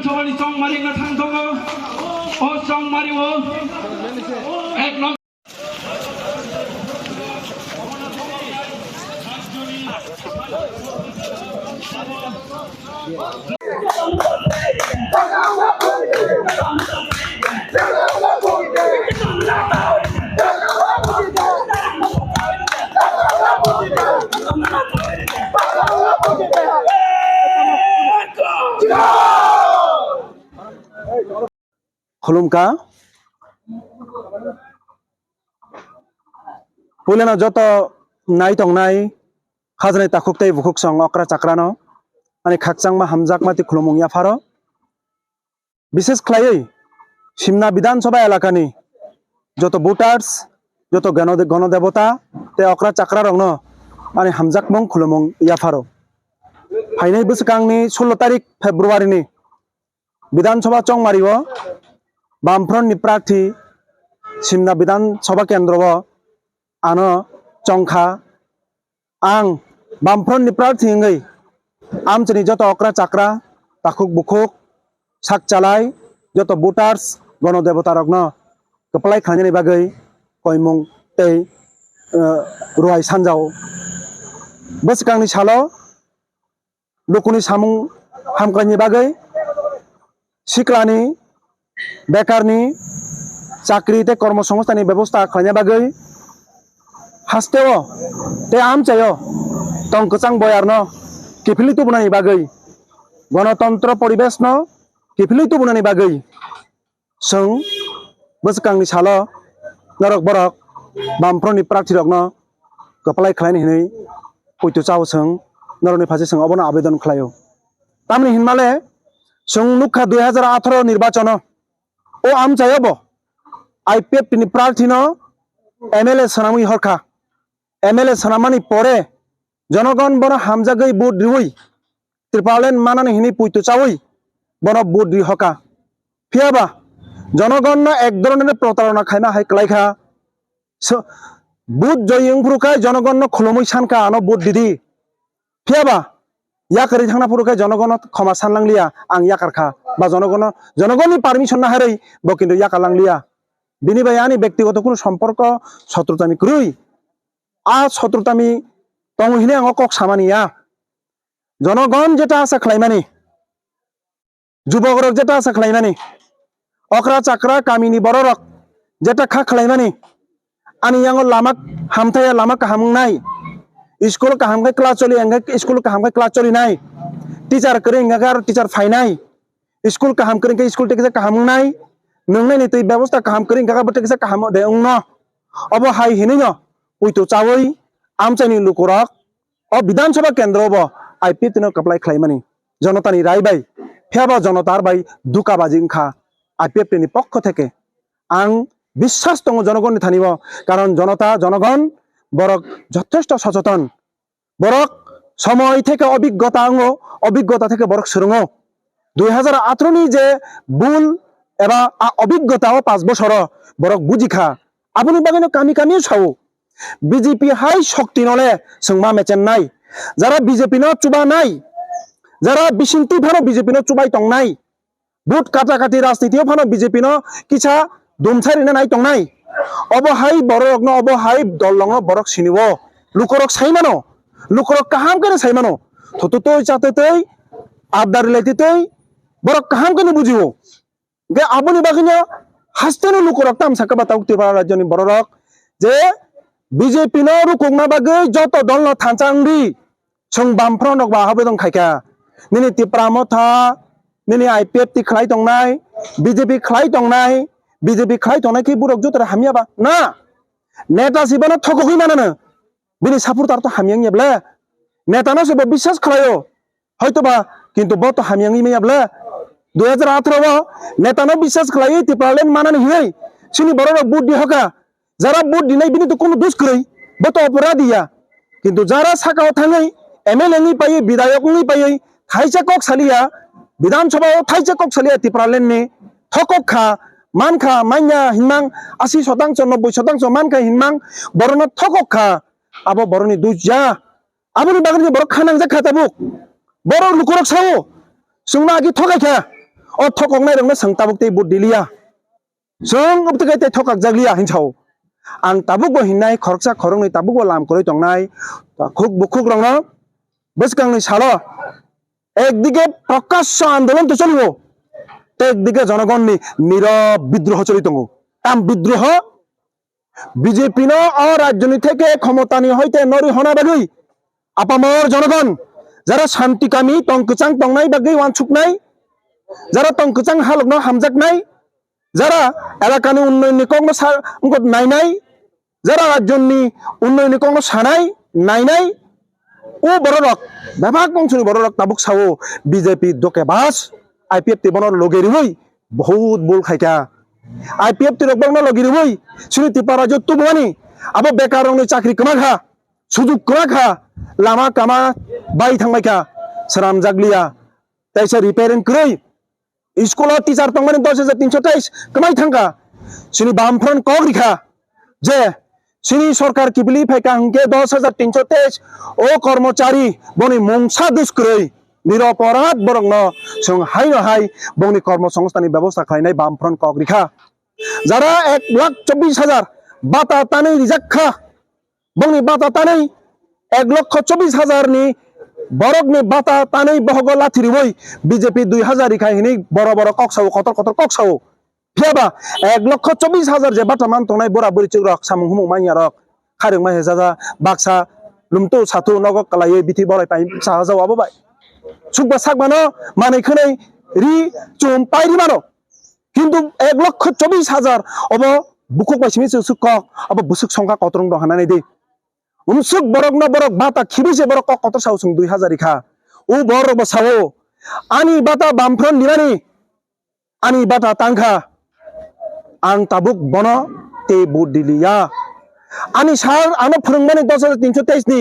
বিধানসভার সংমারি থাকব ও সংমারিব এক নম্বর खुलुमका पुलेना जत नाई तंगनाई खाजनाय ताखुक तै बुखुक सं अक्रा चाक्रानो अनि खाकचांग मा हामजाक माति खुलुमुं याफारो विशेष खलायै सिमना विधानसभा एलाकानि जत भोटार्स जत गणदेवता ते अक्रा चाक्रा रंगनो अनि हामजाक मुं खुलुमुं याफारो फाइनाय बोसोरकांनि 16 तारिख फेब्रुवारिनि विधानसभा चंमारिओ बामफ्रन्टनि प्रार्थी सिमना विधानसभा केन्द्र आनो चंखा आं बामफ्रन्टनि प्रार्थी हिंगै आमचनि जत अक्रा चाक्रा ताखुक बुखुक साकचालाय जत भोटार्स गणदेवता रगनो कपलाय खानायनि बागै कयमुं तै रुवाय सानजाव बोसोरकांनि सालो लुकुनि सामुं हामख्रायनि बागै सिक्लानि बेकारनि चाकरी ते कर्मसंस्थानि व्यवस्था खालामनाय बागै हास्तेव ते आमचायो तंकचां बयारनो किफिलितु बुनानि बागै गणतंत्र परिवेश न किफिलितु बुनानि बागै जों बोसोरकांनि सालो नरक बरक बामफ्रन्टनि प्रार्थी रगनो कपलाय खालायनि हिनै पयतु चावसों नरनि फारसे जों अबनो आवेदन खालायो तामनि हिनमाले जों नुखा 2018 निर्वाचन ओ आमचायो IPF नि प्रार्थी न MLA सनामी हरखा MLA सनामानि परे जनगण बन हामजागै बुट रिवै त्रिपालेन मानानि हिनि पुइतु चावै बन बुट रि हका फियाबा जनगण न एक धरनेर प्रतारना खायना हाय क्लाइखा बुट जयिं फुरुखाय जनगण न खुलुमै सानखा आनो बुट दिदि फियाबा याकारि थांना फुरुखाय जनगण क्षमा सानलांलिया आं याकारखा बा जनगणनि पारमिशन ना हारै ब किन्तु याकालांलिया बिनि बाय आंनि व्यक्तिगत कोनो सम्पर्क शत्रुतानि ख्रुइ आ शत्रुतानि तंहिने आं कक सामानिया जनगण जेटा आसा खालायमानि जुबकरक जेटा आसा खालायमानि अक्रा चाक्रा कामिनि बररक जेटा खा खालायमानि आनि यांग लामाक हामथाया लामाक हामनाय स्कूल काहामखाय क्लास चलि एंगा स्कूल काहामखाय क्लास चलिनाय टीचर करे एंगा टीचर फायनाय स्कूल काहाम करे स्कूल टेके काहामनाय नोंनाय नि तै व्यवस्था काहाम करे एंगा बटेके काहाम दे उंनो अब हाय हिनैनो उइतो चावै आमचानि लुकुरक अ विधानसभा केन्द्र अब IPF नो कपलाय खालायमानि जनतानि रायबाय फेबा जनतार बाय दुकाबाजि खा IPF नि पक्ष थेके आं বিশ্বাস दङ जनगणनि थानिब कारण जनता जनगण बरक যথেষ্ট सचेतन बरक समय থেকে অভিজ্ঞতা থেকে बरक सोलोङो 2018 नि जे भूल एबा अभिज्ञता 5 বছর बरक बुजिखा आबुनि बागैनो कामी सावो बीजेपी हाय शक्ति नले सोंमा मेचेन्नाय जारा बीजेपी नो चुबा नाय जारा बिसिंति फानो बीजेपी नो चुबाय तंनाय भोट काटा काटी राजनीतियाव फानो बीजेपी नो किसा दुमसारिना नाय तंनाय अब हाय बरकनो अब हाय दलंग बरक सिनिवो लुकरक साइमानो लुकरक काहाम करे साइमानो थतुतै चाततै आबदार लायतै बरक काहाम करे बुजिवो गे आबुनि बागैनो हास्तेनो लुकरक ताम साका बाताव तिबा राज्यनि बरक जे बीजेपी नो रुकुंना बागै जत दलनो थांचांगि सों बामफ्रनक बा आवेदन खायखा निनि तिप्रामथा निनि IPF ति खलाय तंनाय बीजेपी खलाय तंनाय बीजेपी खलाय तंनाय कि बुरक जतरा हामियाबा ना नेता सिबानो थगखै मानानो बिनि सापर्टार तो हामियांगेब्ला नेतानो सब विश्वास खलायो हयतोबा किन्तु बत हामियांगि मेयाब्ला 2018 नेतानो विश्वास खलायो तिप्रालेन मानानि हियै सिनि बरक बुट दि हका जारा बुट दिनाय बिनि तो कोनो दोष करै बत अपराधिया किन्तु जारा साकाव थाङै MLA नि पायै विधायक नि पायै थाइसे कक सालिया विधानसभा थाइसे कक सालिया तिप्रालेननि थकखा मानखा मान्या हिनमां 80% 90% मानखा हिनमां बरनो थकखा आबो बरनि दुजा आबोनि बागनि बर खानां जा खाताबुक बर लुकरक सावो सुंना आगि थगायखा o thokok nai rong na sang tabuk te bud dilia sung up te te thokak jaglia hinchau ang tabuk bo hinnai khorksa khorong ni tabuk bo lam koroi tongnai khuk bukhuk rong no beskang ni salo একদিকে প্রকাশ্য আন্দোলন তো চলিব একদিকে জনগণ নি নীরব বিদ্রোহ চলিত কাম বিদ্রোহ বিজেপি ন রাজনীতি থেকে ক্ষমতা নি হইতে নরি হনা বাগৈ আপামর জনগণ যারা শান্তিকামী টংকচাং টংনাই বাগৈ ওয়ানছুক নাই যারা টংকচাং হালক ন হামজাক নাই যারা এলাকানি উন্নয়ন কংগ্র নাই নাই যারা রাজ্যনি উন্নয়ন কংগ্র সানাই নাই নাই ও বড় রক বেভাগ বংশনি বড় রক তাবুক সাও বিজেপি দকে বাস আইপিএফ টি বনর লগেরি হই বহুত বুল খাইকা আইপিএফ টি রক বংন লগেরি হই সুনি তিপারা যত্তু বনি আবো বেকার রংনি চাকরি কমা খা সুযোগ কমা খা লামা কামা বাই থাংবাইকা সারাম জাগলিয়া তাইসা রিপেয়ারিং কই স্কুল টিচার তংমানি 10,323 কমাই থাঙ্কা সুনি বামফ্রন্ট কগরিখা যে সিনি সরকার কিবলি ফাইকা হংকে 10,323 ও কর্মচারী বনি মংসা দুষ্করই নিরপরাধ বরং সং হাই হাই বনি কর্মসংস্থানি ব্যবস্থা খাইনাই বামফ্রন্ট কগরিখা যারা 1,24,000 বাতা তানি রিজাক্খা বনি বাতা তানি 1,24,000 নি বরগনি বাতা তানি বহগ লাথিরিবই বিজেপি 2,000 রিখাই হিনি বড় বড় ককসাও কতর কতর ককসাও ফিয়াবা 1,24,000 যে বাটা মান তংনাই বরা বরি চিক রক সামুং হুমুং মাইয়া রক খারিং মাই হেজাজা বাক্সা লুমতু সাথু নগক কালাই বিথি বরাই পাই সাহাজাও আবাबाय সুকবা সাকবানো মানে খनै রি চুম পাইরি মানো কিন্তু 1,24,000 অব বুকুক বাইসিমি সুক অব বুসুক সংখ্যা কতরং দं হানাनै দে উনসুক বরক ন বরক বাতা খিবিছে বরক কত সাউ সুং 2,000 রিখা ও বরক বসাও আনি বাতা বামফ্রন নিরানি আনি বাতা তাংখা ang tabuk bono te budilia ani sar ano phurungmani 10,323 ni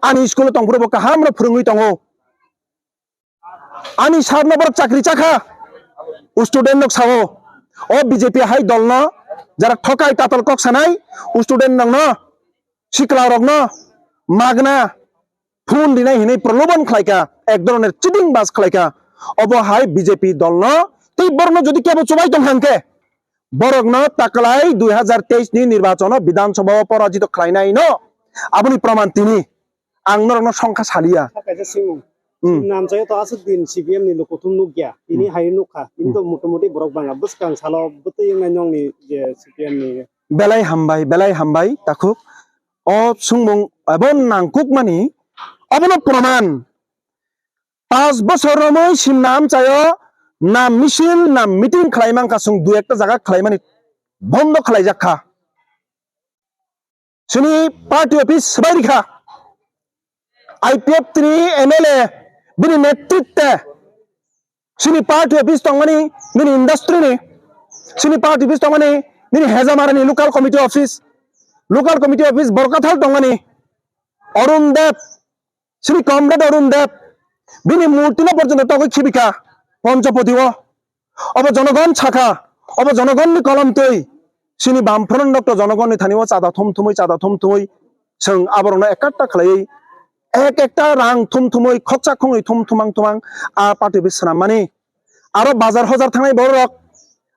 ani school tongpuro bo kaham ro phurungui tongo ani sar no bor chakri chakha student nok sawo o bjp hai dol no jara thokai tatal kok sanai student nang no sikla rok no magna phun dinai hinai proloban khlaika ek doroner cheating bas khlaika obo hai bjp dol no tei borno jodi kebo chobai tong hangke বরগ্ন তাকলাই 2023 নি নির্বাচন বিধানসভা পরাজিত খাইনাই ন আপনি প্রমাণ তিনি আংনর সংখ্যা সালিয়া নাম চাই তো আছে দিন সিপিএম নি লোকতুম নুগিয়া ইনি হাই নুখা কিন্তু মোটামুটি বরক বাংলা বসকাং সালো বতে ইংনাই নংনি যে সিপিএম নি বেলাই হামবাই তাকুক অ সুংমুং এবন নাংকুক মানি অবন প্রমাণ 5 বছর মই সিম নাম চায় নাম মিছিল নাম মিটিং খাইমাং কাসুং দু একটা জায়গা খাইমানি বন্ধ খালাই যাখা সুনি পার্টি অফিস সবাইরিখা আইপিএফ 3 এমএলএ বিনি নেতৃত্বে সুনি পার্টি অফিস তংমানি বিনি ইন্ডাস্ট্রি নি সুনি পার্টি অফিস তংমানি বিনি হেজামারানি লোকাল কমিটি অফিস বরকাথাল তংমানি অরুণ দেব সুনি কমরেড অরুণ দেব বিনি মূর্তিনা পর্যন্ত তকৈ খিবিকা পঞ্চপতিও অব জনগণ ছাখা অব জনগণ নি কলম তৈ সিনি বামফ্রন্ট ডক্টর জনগণ নি থানিও চাঁদা থুমথুমই সং আবরণ একাট্টা খালাই এক একটা রাং থুমথুমই খকচা খঙই থুমথুমাং আ পার্টি বিছনা মানে আরো বাজার হাজার থাঙাই বড় রক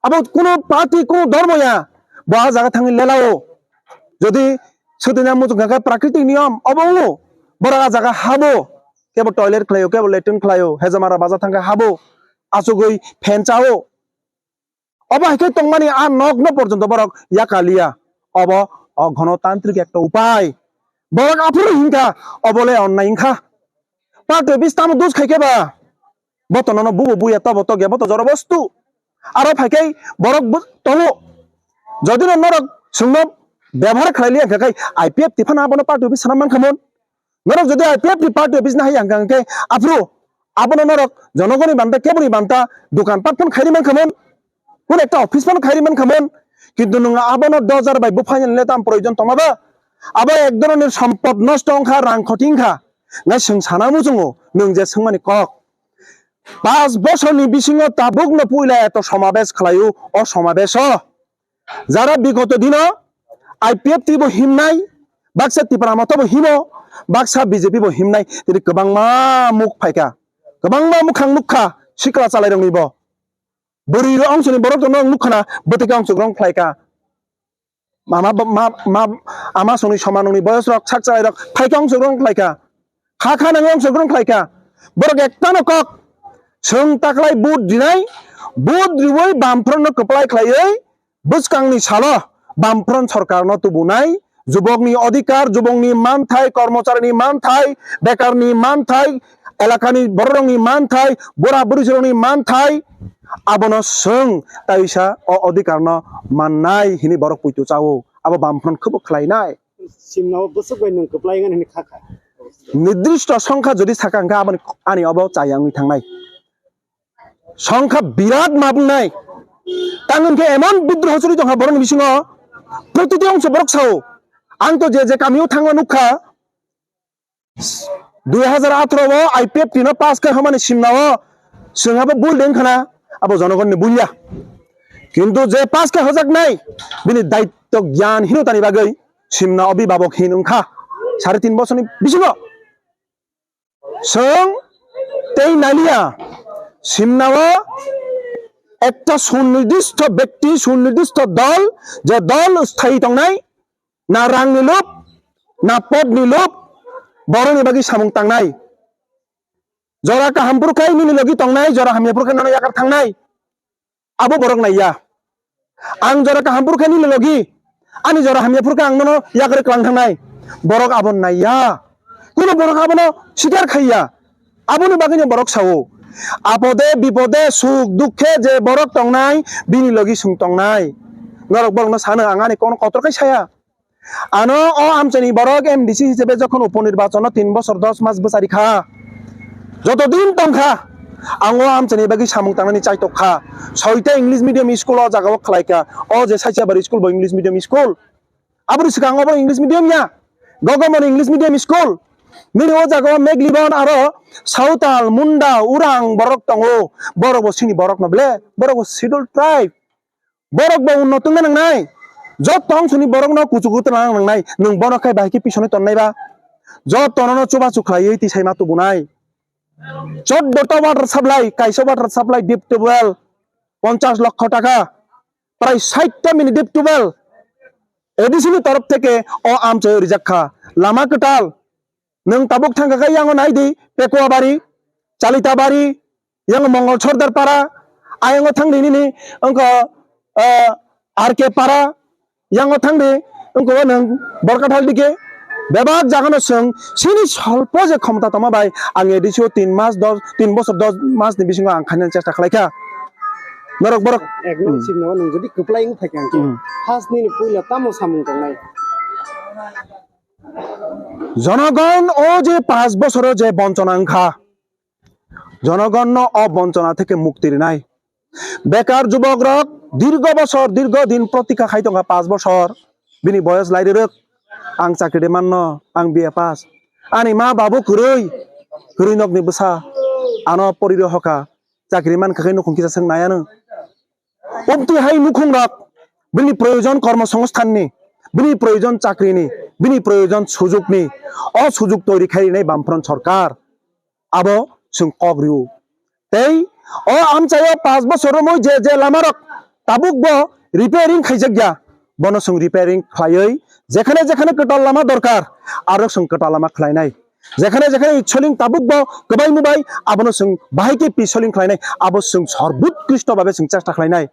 আব কোন পার্টি কোন ধর্ময়া বহা জায়গা থাঙি লেলাও যদি সেদিনা মুজ গাগা প্রাকৃতিক নিয়ম অবও বড় জায়গা হাবো কেবল টয়লেট খালাইও কেবল লেট্রিন খালাইও হেজামারা বাজার থাঙ্গা হাবো আসুগই ফ্যান চাও অব হেকে তংমানি আ নগ্ন পর্যন্ত বরক ইয়াকালিয়া অব অগণতান্ত্রিক একটা উপায় বরক আফুর হিংখা অবলে অন্যায় হিংখা পার্টি বিস্তাম দুজ খাইকেবা বতনন বুবু বুয়া তব তগে বত জড় বস্তু আর ফাইকাই বরক তলো যদি নরক সুন্দ ব্যবহার খাইলিয়া খাই আইপিএফ টিফানা বন পার্টি অফিস সানামান খামন নরক যদি আইপিএফ পার্টি অফিস না হাই আঙ্গাঙ্কে আফরু আবন নরক জনগণের বান্তা কেবলি বান্তা দোকানপাট ফোন খাইরিমান খামন কোন একটা অফিস ফোন খাইরিমান খামন কিন্তু নঙ্গা আবন 10,000 বাইবো ফাইনাল নেতাম প্রয়োজন তমাবা আবার এক ধরনের সম্পদ নষ্ট অংখা রাং খটিংখা না সিং সানা মুজুঙো নং যে সিংমানি কক 5 বছরনি বিসিংও তাবুক ন পুইলা এত সমাবেশ খালায়ু অ সমাবেশ যারা বিগত দিন আইপিএফ টিবো হিমনাই বাক্সা টিপারা মতবো হিমো বাক্সা বিজেপি বো হিমনাই তিনি গোबांमा মুখ ফাইকা गोबांमा मुखां मुखा सिक्ला चालायदों निबो beri ong sini borok tono nukhana betika ong sugrong khlaika mama ma ama soni samanoni boyos rok sakchai rok phaika ong sugrong khlaika kha nang ong sugrong khlaika borok ekta no kok sung taklai bud dinai bud riwoi bamfron no keplai khlaiei buskangni salo bamfron sarkar no tubunai যুবকনি অধিকার যুবকনি মানথাই কর্মচারীনি মানথাই বেকারনি মানথাই এলাকানি বড়রংনি মানথাই বড়া বুড়িসরংনি মানথাই আবনো song তাইসা অধিকারনো মাননাই হিনি বরক পুইতু চাও আবো বামফ্রন খুব খালাইনাই সিমনাও বসক by নং কপ্লাইগান হিনি খাখা নির্দিষ্ট সংখ্যা যদি থাকাঙ্কা আবনি আনি অব চাইয়াংনি থাংনাই সংখ্যা বিরাট মাবুংনাই তাঙ্গনকে এমন বিদ্রোহ চলি দংহা বরং বিসিङ প্রতিটি অংশ বরক চাও आं तो जे कामियाव थांगो नुखा 2018 आईपीएफ टिनो पास का हमाने सिमनाव जोंहाबो बुलदों खाना आबो जनगणनि बुलिया किन्तु जे पास का हजाक नाय बिनि दायित्व ज्ञान हिनतानि बागै सिमना अभिभावक हिनोंखा 3.5 बोसोरनि बिसिङाव जों तेई नालिया सिमनाव একটা সুনির্দিষ্ট ব্যক্তি সুনির্দিষ্ট দল যে দল স্থায়ী তংনাই na rang ni lup na pot ni lup borong ni bagi samung tangnai jora ka hampur kai ni logi tangnai jora hamya pur kana yakar thangnai abo borong nai ya ang jora ka hampur kai ni logi ani jora hamya pur ka ang no yakar klang thangnai borok abon nai ya kuno borok abono sikar khaiya aboni bagi ni borok sawo apode bipode suk dukhe je borok tangnai bini logi sung tangnai norok borok no sana angani kono kotor kai saya আনো ও আমচানি বরক MDC হিসেবে যখন উপনির্বাচন 3 বছর 10 মাস বসারি খা যতদিন তংখা আঙো আমচানি বাগি সামুং তাংনানি চাইতখা সইতে English medium school ও জাগাও খলাইকা ও যে সাইচাবারি স্কুল ব ইংলিশ মিডিয়াম স্কুল আবরি সিকাঙ্গো ব ইংলিশ মিডিয়াম ইয়া গগমন ইংলিশ মিডিয়াম স্কুল মিনি ও জাগাও মেগলিবন আরো সাউতাল মুন্ডা উরাং বরক তঙ্গো বরক সিনি বরক নবলে বরক শিডিউল ট্রাইব বরক ব উন্নত নাই जब तंग सुनी बरक न कुचुकुत नांगनाय नों बनखाय बायके पिसने तन्नायबा जब तननो चुबा चुख्लायै ति साइमा तुबुनाय 14টা वाटर साप्लाय काइसो water supply deep tubewell 50 lakh টাকা প্রায় 60টা মিনি ডিপ টিউবवेल এডিসিনি তরফ থেকে ও আমচে রিজাখা লামা কটাল नों ताबुक थांगाखाय यांगो नायदि पेकुवा बारि चालिता बारि यांगो मंगल सरदार पारा आयांगो थांदिनि अंको आरके पारा yang otang de engko nang borkathal dike bebak jagano sung sini solpo je khomta tama bai ang edisio 3 বছর 10 মাস ni bisingo ang khanan chesta khlaika norok borok একদম সিমনাও নং যদি কপ্লাইং থাকে আং ফাস নি পুইলা তামো সামুং তংনাই জনগণ ও যে 5 বছরের যে বঞ্চনাংখা জনগণ অবঞ্চনা থেকে মুক্তির নাই বেকার যুবকরক দীর্ঘ বছর দীর্ঘ দিন প্রতীক্ষা খাইতঙ্গা 5 বছর বিনি বয়স লাইরে রক আং চাকরি মান্ন আং বিএ পাস আনি মা বাবু কুরুই নকনি বসা আনো পরির হকা চাকরি মান খাই নকুং কিসা সোং নায়ানো উক্তি হাই নুখুং রক বিনি প্রয়োজন কর্মসংস্থাননি বিনি প্রয়োজন চাকরিনি বিনি প্রয়োজন সুযোগনি অ সুযোগ তৈরি খাইনাই বামফ্রন্ট সরকার আবো সোं কগরিউ তেই ও আমচাयो 5 বছর মই যে লামারক ताबुक बो रिपेयरिंग खाइजग्या बनो सों रिपेयरिंग खायै जेखाने जेखाने कटाल लामा दरकार आरो सों कटाल लामा खलायनाय जेखाने जेखाने इच्छलिं ताबुक बो गबाय मुबाय आबनो सों बाहायके पिसलिं खलायनाय आबो सों सर्बोत्कृष्ट भाबे सों चेष्टा खलायनाय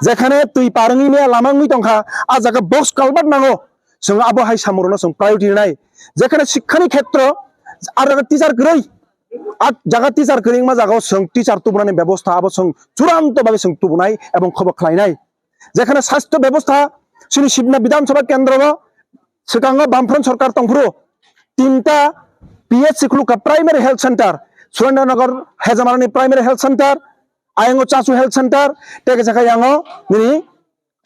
जेखाने तुइ पारंगिने लामांनि तंखा आ जागा बक्स कालबार नांगो सों आबो हाय सामरनो सों प्रायोरिटी नाय जेखाने शिक्षानि क्षेत्र आरो टीचार गरै आ जागा टीचार करिं मा जागा सों टीचार तुबनानि व्यवस्था आबो सों चुरान्त भाबे सों तुबनाय एवं खबर खलायनाय जेखाने स्वास्थ्य व्यवस्था सिनि सिबना विधानसभा केन्द्र सिगांगो बामफ्रन्ट सरकार तंफ्रु 3टा पीएचसी खुलुका प्राइमरी हेल्थ सेंटर सुरेंद्रनगर हेजामारानि प्राइमरी हेल्थ सेंटर आयंगो चासु हेल्थ सेंटर टेके जाका यांगो निनि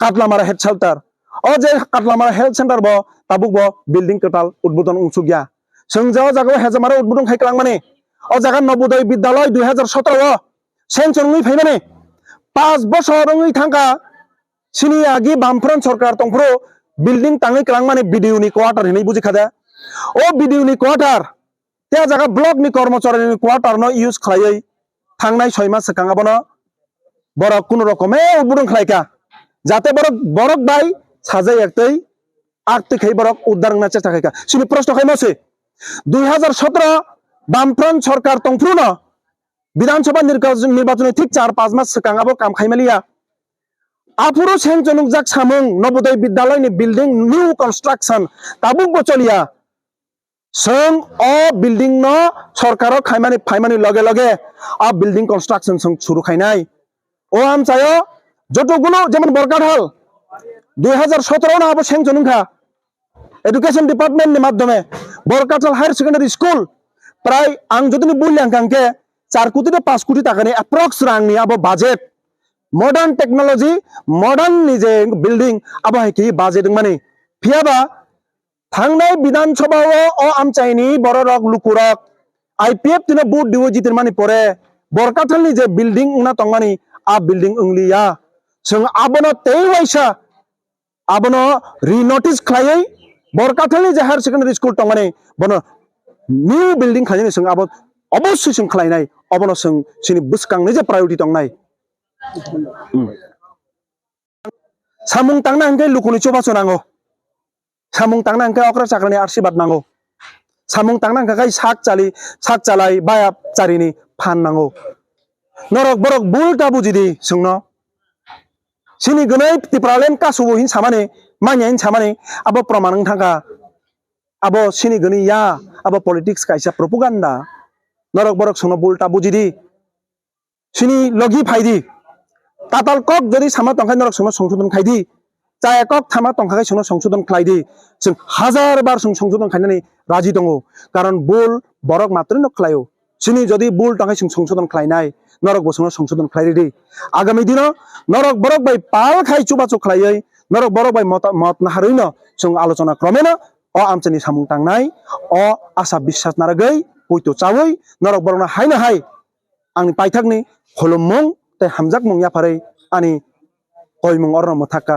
काटलामारा हेल्थ सेंटर ओ जे काटलामारा हेल्थ सेंटर बो ताबुक बो बिल्डिं कटाल उद्बोधन उंसुगिया जों जागा हेजामारा उद्बोधन खाइक्लां माने ओ जागा नवोदय विद्यालय 2017 सेंचुरि फैमाने 5 বছরই थांगा सिनि आगि बामफ्रन्ट सरकार तंफ्रु बिल्डिं ताङै क्लां माने बिडिअनि क्वार्टार हिनै बुजि खादा ओ बिडिअनि क्वार्टार ते जागा ब्लकनि कर्मचारिनि क्वार्टार न यूज खायै थांनाय 6 मास सिगाङाबनो borok kuno rokome burung khlaika jate borok bai sajai ektei arti khai borok uddar na chesta khaika sini proshno khai mase 2017 বামফ্রন্ট সরকার তংফ্রুন বিধানসভা নির্বাচনে ঠিক 4-5 মাস সিগাङाबो কাম খাইমালিয়া আফুরো সেংজনুকজাক সামুং নবোদয় বিদ্যালয়নি বিল্ডিং নিউ কনস্ট্রাকশন তাবুক বচলিয়া সং অ বিল্ডিং ন সরকারও ফাইমানি লগে লগে আ বিল্ডিং কনস্ট্রাকশন সং শুরু খাইনাই ও আমচায় যতগুলো যেমন বরকাঢাল 2017 না আবো সেংজনুখা এডুকেশন ডিপার্টমেন্টনি মাধ্যমে বরকাঢাল হায়ার সেকেন্ডারি স্কুল প্রায় আং যদি বললাম কাঙ্কে 4 কোটি 5 কোটি টাকানি অ্যাপ্রক্স রাংনি আবো বাজেট মডার্ন টেকনোলজি মডার্ন নিজে বিল্ডিং আবো হাইকি বাজেট মানে ফিয়াবা থাংনাই বিধানসভাও ও আমচাইনি বড় রক লুকুরক আইপিএফ তিনে বুট দিও জিতির মানে পরে বরকাঠালনি যে বিল্ডিং উনা তংমানি আ বিল্ডিং উংলিয়া जों आबोनो तेई वाइसा आबोनो रिनोटिस खायै बरकाथलनि जे हायर सेकेंडरी स्कुल तंमाने बनो निउ बिल्डिं खायनि जों आबो अबस्य जों खालायनाय अबनो जों सिनि बुसकांनि जे प्रायोरिटी तंनाय सामुं तांना हंके लुकुनि चोबासो नांगौ सामुं तांना हंके अक्रा चाक्रानि आशीर्वाद नांगौ सामुं तांना हंके साक चालाय बाया चारिनि फान नांगौ नरक बरक बुलटा बुजिदि जोंनो sini gunai tipralen kasubo hin samane manya hin samane abo pramanang thangka abo sini guni ya abo politics kaisa propaganda norok borok sono bulta bujidi sini logi phaidi tatal kok jodi sama tongkai norok sono songshodon khaidi chaya kok thama tongkai sono songshodon khlaidi जों हाजार बार songshodon khainani raji dongo karon bul borok matri no khlayo sini jodi bul tongkai songshodon khlainai नरक बसंग संशोधन खालायदि आगामी दिनाव नरक बरक bye पाल खाय चुबाचु खालायै नरक बरक bye मत नाहारैनो जों आलोचना क्रमेनो अ आमचनि सामुं तांनाय अ आसा बिश्वास नारगै पयतो चावै नरक बरकना हायनो हाय आंनि पाइथाकनि हलुममुं ते हामजाक मुं याफारै आनि कयमुं अरन मथाका